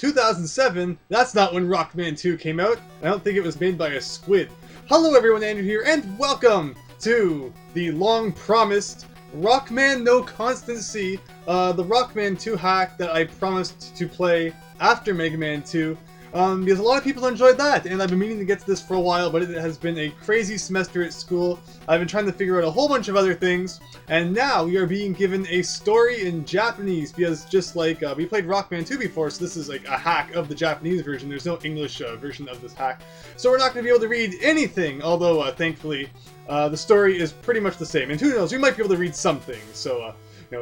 2007? That's not when Rockman 2 came out. I don't think it was made by a squid. Hello everyone, Andrew here, and welcome to the long-promised Rockman No Constancy, the Rockman 2 hack that I promised to play after Mega Man 2. Because a lot of people enjoyed that, and I've been meaning to get to this for a while, but it has been a crazy semester at school. I've been trying to figure out a whole bunch of other things, and now we are being given a story in Japanese, because just like we played Rockman 2 before, so this is like a hack of the Japanese version. There's no English version of this hack, so we're not going to be able to read anything, although thankfully the story is pretty much the same, and who knows, we might be able to read something, so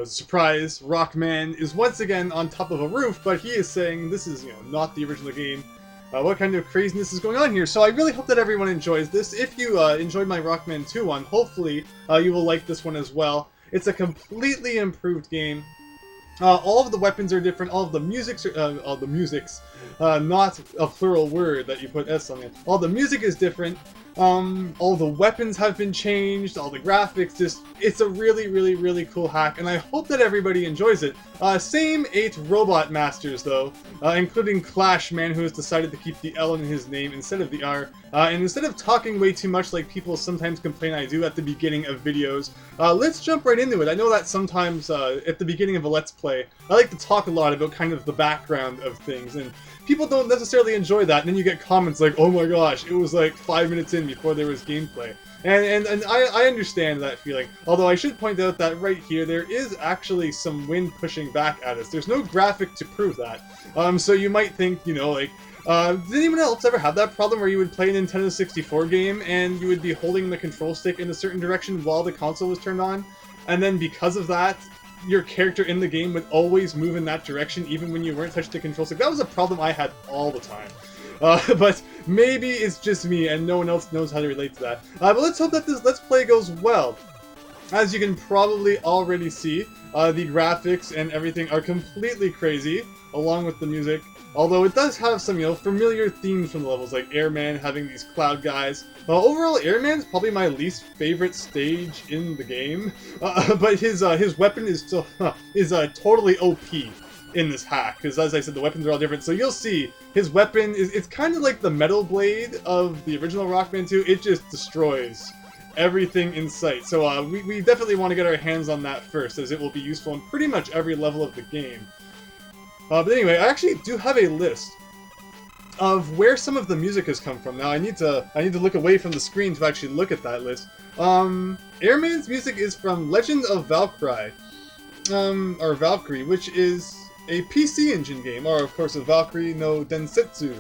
surprise, Rockman is once again on top of a roof, but he is saying this is, not the original game. What kind of craziness is going on here? So I really hope that everyone enjoys this. If you enjoyed my Rockman 2 one, hopefully you will like this one as well. It's a completely improved game. All of the weapons are different, all of the musics are, not a plural word that you put S on it. All the music is different. All the weapons have been changed, all the graphics, it's a really, really, really cool hack, and I hope that everybody enjoys it. Same 8 robot masters, though, including Clash Man, who has decided to keep the L in his name instead of the R. And instead of talking way too much like people sometimes complain I do at the beginning of videos, let's jump right into it. I know that sometimes at the beginning of a Let's Play, I like to talk a lot about kind of the background of things, and people don't necessarily enjoy that, and then you get comments like, oh my gosh, it was like 5 minutes in before there was gameplay. And I understand that feeling, although I should point out that right here there is actually some wind pushing back at us. There's no graphic to prove that. So you might think, did anyone else ever have that problem where you would play a Nintendo 64 game and you would be holding the control stick in a certain direction while the console was turned on, and then because of that, your character in the game would always move in that direction even when you weren't touching the control stick? That was a problem I had all the time. But maybe it's just me and no one else knows how to relate to that. But let's hope that this Let's Play goes well. As you can probably already see, the graphics and everything are completely crazy, along with the music. Although it does have some, familiar themes from the levels, like Airman having these cloud guys. Overall, Airman's probably my least favorite stage in the game, but his weapon is totally OP in this hack, because as I said, the weapons are all different. So you'll see his weapon it's kind of like the metal blade of the original Rockman 2. It just destroys everything in sight. So we definitely want to get our hands on that first, as it will be useful in pretty much every level of the game. But anyway, I actually do have a list of where some of the music has come from. Now I need to look away from the screen to actually look at that list. Airman's music is from Legend of Valkyrie, or Valkyrie, which is a PC Engine game, or of course a Valkyrie no Densetsu.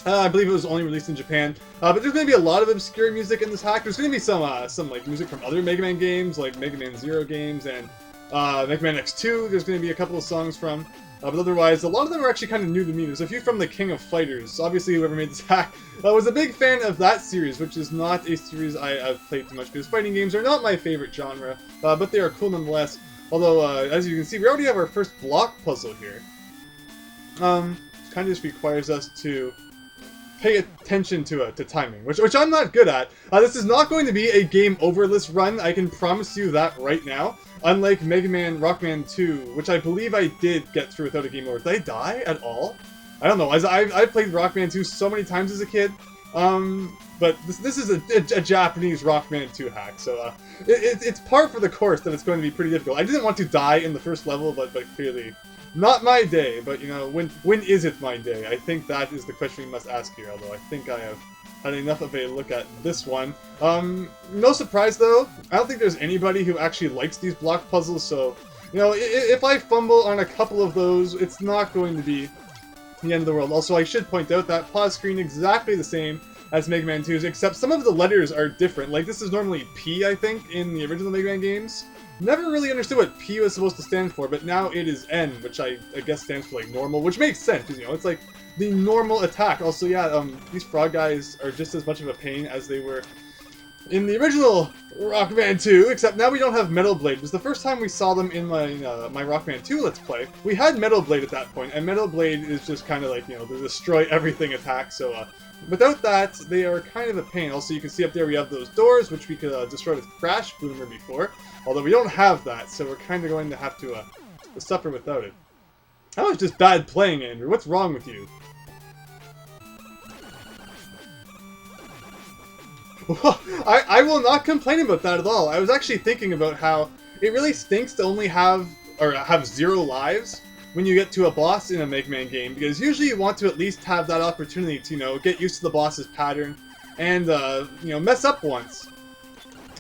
I believe it was only released in Japan, but there's going to be a lot of obscure music in this hack. There's going to be some like music from other Mega Man games, like Mega Man Zero games and Mega Man X2. There's going to be a couple of songs from. But otherwise, a lot of them are actually kind of new to me. There's a few from the King of Fighters. Obviously, whoever made this hack was a big fan of that series, which is not a series I've played too much, because fighting games are not my favorite genre, but they are cool nonetheless. Although, as you can see, we already have our first block puzzle here. Kind of just requires us to pay attention to timing, which I'm not good at. This is not going to be a game over list run, I can promise you that right now. Unlike Mega Man Rockman 2, which I believe I did get through without a game over. Did I die at all? I don't know. I've played Rockman 2 so many times as a kid, but this is a Japanese Rockman 2 hack, so it's par for the course that it's going to be pretty difficult. I didn't want to die in the first level, but clearly not my day. But when is it my day? I think that is the question we must ask here. Although I think I have had enough of a look at this one. No surprise though, I don't think there's anybody who actually likes these block puzzles, so, if I fumble on a couple of those, it's not going to be the end of the world. Also, I should point out that pause screen exactly the same as Mega Man 2's, except some of the letters are different. Like, this is normally P, I think, in the original Mega Man games. Never really understood what P was supposed to stand for, but now it is N, which I guess stands for, like, normal, which makes sense, because, it's like the normal attack. Also, yeah, these frog guys are just as much of a pain as they were in the original Rockman 2, except now we don't have Metal Blade. It was the first time we saw them in my my Rockman 2 Let's Play. We had Metal Blade at that point, and Metal Blade is just kind of like, the destroy everything attack, so without that, they are kind of a pain. Also, you can see up there we have those doors, which we could destroy with Crash Boomer before, although we don't have that, so we're kind of going to have to suffer without it. That was just bad playing, Andrew. What's wrong with you? I will not complain about that at all. I was actually thinking about how it really stinks to only have 0 lives when you get to a boss in a Mega Man game, because usually you want to at least have that opportunity to, you know, get used to the boss's pattern and, you know, mess up once,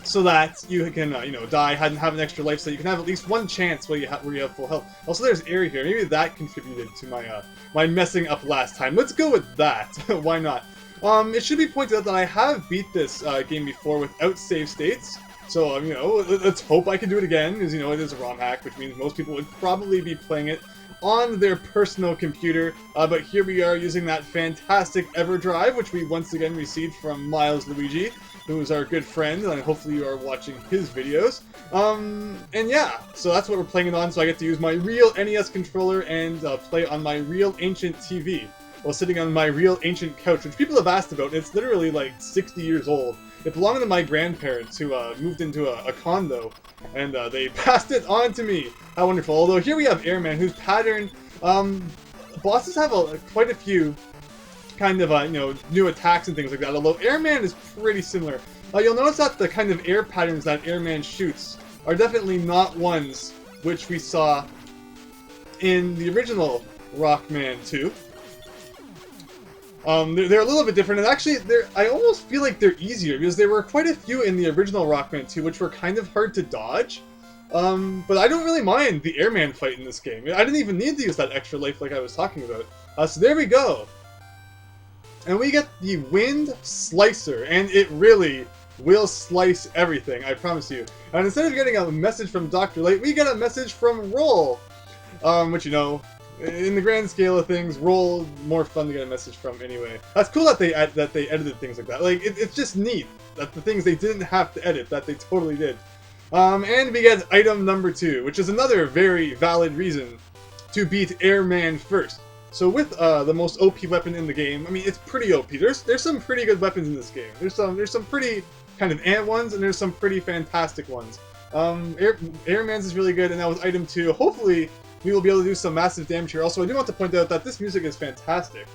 so that you can, you know, die and have an extra life, so you can have at least one chance where you have full health. Also, there's air here. Maybe that contributed to my my messing up last time. Let's go with that. Why not? It should be pointed out that I have beat this game before without save states. So, you know, let's hope I can do it again, because, you know, it is a ROM hack, which means most people would probably be playing it on their personal computer. But here we are using that fantastic EverDrive, which we once again received from Miles Luigi, who is our good friend, and hopefully you are watching his videos. And yeah, so that's what we're playing it on, so I get to use my real NES controller and play on my real ancient TV, while sitting on my real ancient couch, which people have asked about, and it's literally like 60 years old. It belonged to my grandparents, who moved into a condo, and they passed it on to me. How wonderful. Although here we have Airman, whose pattern, bosses have quite a few kind of, you know, new attacks and things like that, although Airman is pretty similar. You'll notice that the kind of air patterns that Airman shoots are definitely not ones which we saw in the original Rockman 2. They're a little bit different, and actually, I almost feel like they're easier, because there were quite a few in the original Rockman 2 which were kind of hard to dodge. But I don't really mind the Airman fight in this game. I didn't even need to use that extra life like I was talking about. So there we go. And we get the Wind Slicer, and it really will slice everything, I promise you. And instead of getting a message from Dr. Light, we get a message from Roll, which, you know, in the grand scale of things, Roll more fun to get a message from anyway. That's cool that they edited things like that. Like, it's just neat that the things they didn't have to edit, that they totally did. And we get item number 2, which is another very valid reason to beat Airman first. So with the most OP weapon in the game, I mean, it's pretty OP. There's some pretty good weapons in this game. There's some pretty kind of ant ones, and there's some pretty fantastic ones. Airman's is really good, and that was item 2. Hopefully, we will be able to do some massive damage here. Also, I do want to point out that this music is fantastic.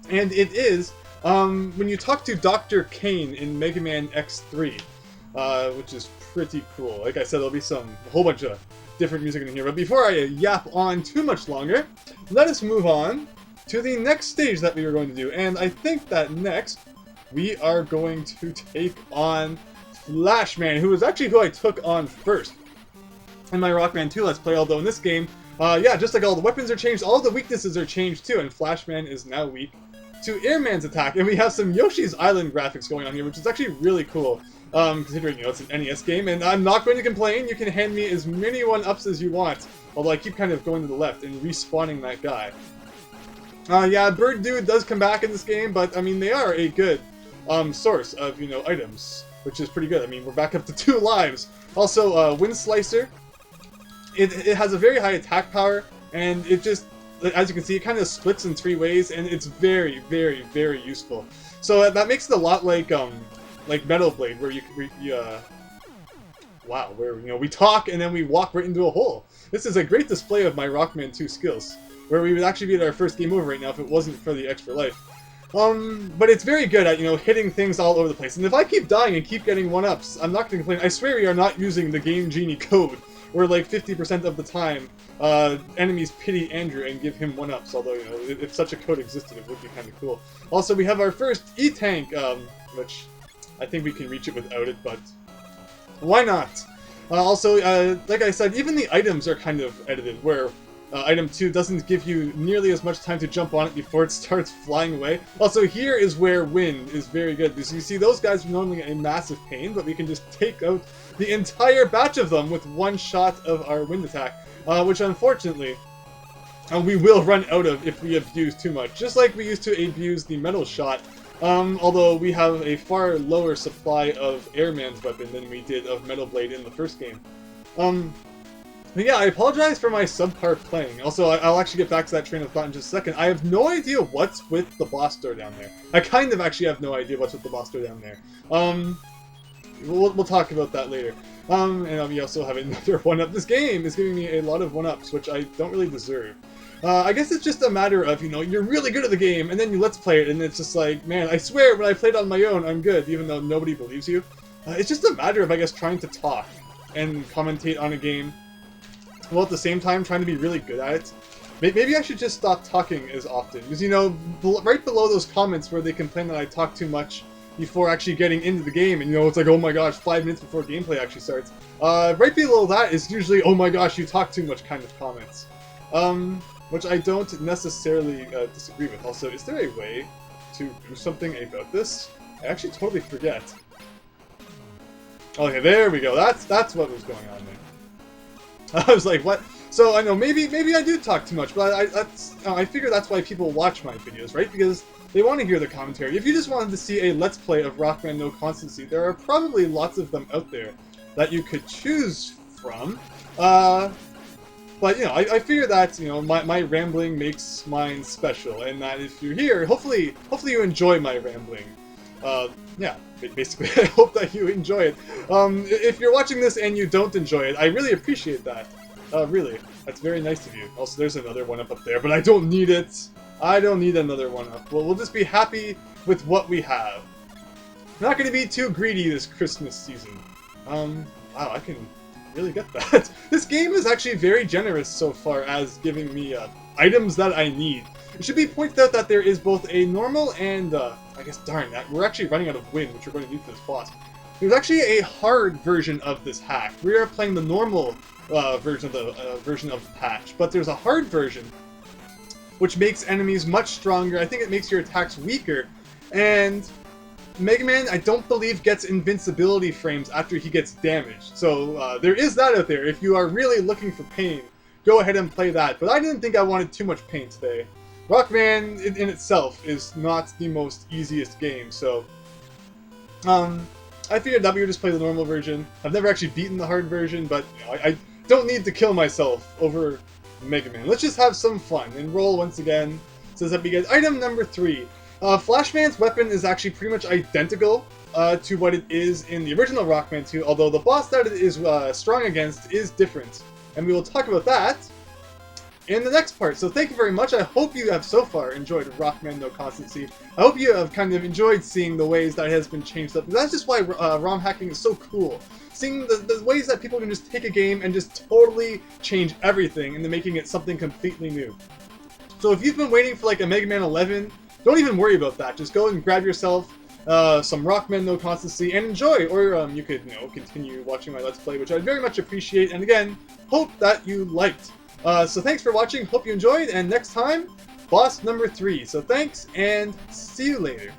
And it is, when you talk to Dr. Kane in Mega Man X3, which is pretty cool. Like I said, there'll be a whole bunch of different music in here. But before I yap on too much longer, let us move on to the next stage that we were going to do. And I think that next, we are going to take on Flashman, who is actually who I took on first in my Rockman 2 Let's Play, although in this game, yeah, just like all the weapons are changed, all the weaknesses are changed too, and Flashman is now weak to Airman's attack, and we have some Yoshi's Island graphics going on here, which is actually really cool, considering, you know, it's an NES game, and I'm not going to complain. You can hand me as many 1-ups as you want, although I keep kind of going to the left and respawning that guy. Yeah, Bird Dude does come back in this game, but, I mean, they are a good source of, you know, items, which is pretty good. I mean, we're back up to 2 lives. Also, Wind Slicer. It has a very high attack power, and it just, as you can see, it kind of splits in 3 ways, and it's very, very, very useful. So that makes it a lot like Metal Blade, where wow, where, you know, we talk and then we walk right into a hole. This is a great display of my Rockman 2 skills, where we would actually be at our first game over right now if it wasn't for the extra life. But it's very good at, you know, hitting things all over the place. And if I keep dying and keep getting 1-ups, I'm not going to complain. I swear we are not using the Game Genie code, where like 50% of the time, enemies pity Andrew and give him 1-ups, although, you know, if such a code existed, it would be kind of cool. Also, we have our first E-Tank, which I think we can reach it without it, but why not? Also, like I said, even the items are kind of edited, where item 2 doesn't give you nearly as much time to jump on it before it starts flying away. Also, here is where Wind is very good, because you see those guys are normally a massive pain, but we can just take out the entire batch of them with 1 shot of our Wind attack, which unfortunately we will run out of if we abuse too much, just like we used to abuse the Metal Shot, although we have a far lower supply of Airman's weapon than we did of Metal Blade in the first game. But yeah, I apologize for my subpar playing. Also, I'll actually get back to that train of thought in just a second. I have no idea what's with the boss door down there. I kind of actually have no idea what's with the boss door down there. We'll talk about that later. And we also have another 1-up. This game is giving me a lot of 1-ups, which I don't really deserve. I guess it's just a matter of, you know, you're really good at the game, and then you let's play it, and it's just like, man, I swear when I played on my own, I'm good, even though nobody believes you. It's just a matter of, I guess, trying to talk and commentate on a game, while at the same time trying to be really good at it. Maybe I should just stop talking as often, because, you know, right below those comments where they complain that I talk too much before actually getting into the game, and, you know, it's like, oh my gosh, 5 minutes before gameplay actually starts. Right below that is usually, oh my gosh, you talk too much kind of comments. Which I don't necessarily disagree with. Also, is there a way to do something about this? I actually totally forget. Okay, there we go. That's what was going on there. I was like, what? So I know maybe I do talk too much, but I figure that's why people watch my videos, right? Because they want to hear the commentary. If you just wanted to see a Let's Play of Rockman No Constancy, there are probably lots of them out there that you could choose from. But, you know, I figure that, you know, my rambling makes mine special, and that if you're here, hopefully you enjoy my rambling. Yeah, basically, I hope that you enjoy it. If you're watching this and you don't enjoy it, I really appreciate that. Really, that's very nice of you. Also, there's another 1-up there, but I don't need it. I don't need another 1-up. Well, we'll just be happy with what we have. I'm not going to be too greedy this Christmas season. Wow, I can really get that. This game is actually very generous so far as giving me items that I need. It should be pointed out that there is both a normal and, I guess, darn, we're actually running out of wind, which we're going to need for this boss. There's actually a hard version of this hack. We are playing the normal version of the patch, but there's a hard version, which makes enemies much stronger. I think it makes your attacks weaker, and Mega Man, I don't believe, gets invincibility frames after he gets damaged. So there is that out there. If you are really looking for pain, go ahead and play that. But I didn't think I wanted too much pain today. Rockman in itself is not the most easiest game, so I figured that we would just play the normal version. I've never actually beaten the hard version, but you know, I don't need to kill myself over Mega Man. Let's just have some fun and roll once again. It says that we get item number 3. Flashman's weapon is actually pretty much identical to what it is in the original Rockman 2, although the boss that it is strong against is different. And we will talk about that in the next part. So thank you very much. I hope you have so far enjoyed Rockman No Constancy. I hope you have kind of enjoyed seeing the ways that it has been changed up. That's just why ROM hacking is so cool. Seeing the ways that people can just take a game and just totally change everything into making it something completely new. So if you've been waiting for like a Mega Man 11, don't even worry about that. Just go and grab yourself some Rockman No Constancy and enjoy. Or you could, you know, continue watching my Let's Play, which I'd very much appreciate. And again, hope that you liked. So thanks for watching. Hope you enjoyed. And next time, boss number 3. So thanks and see you later.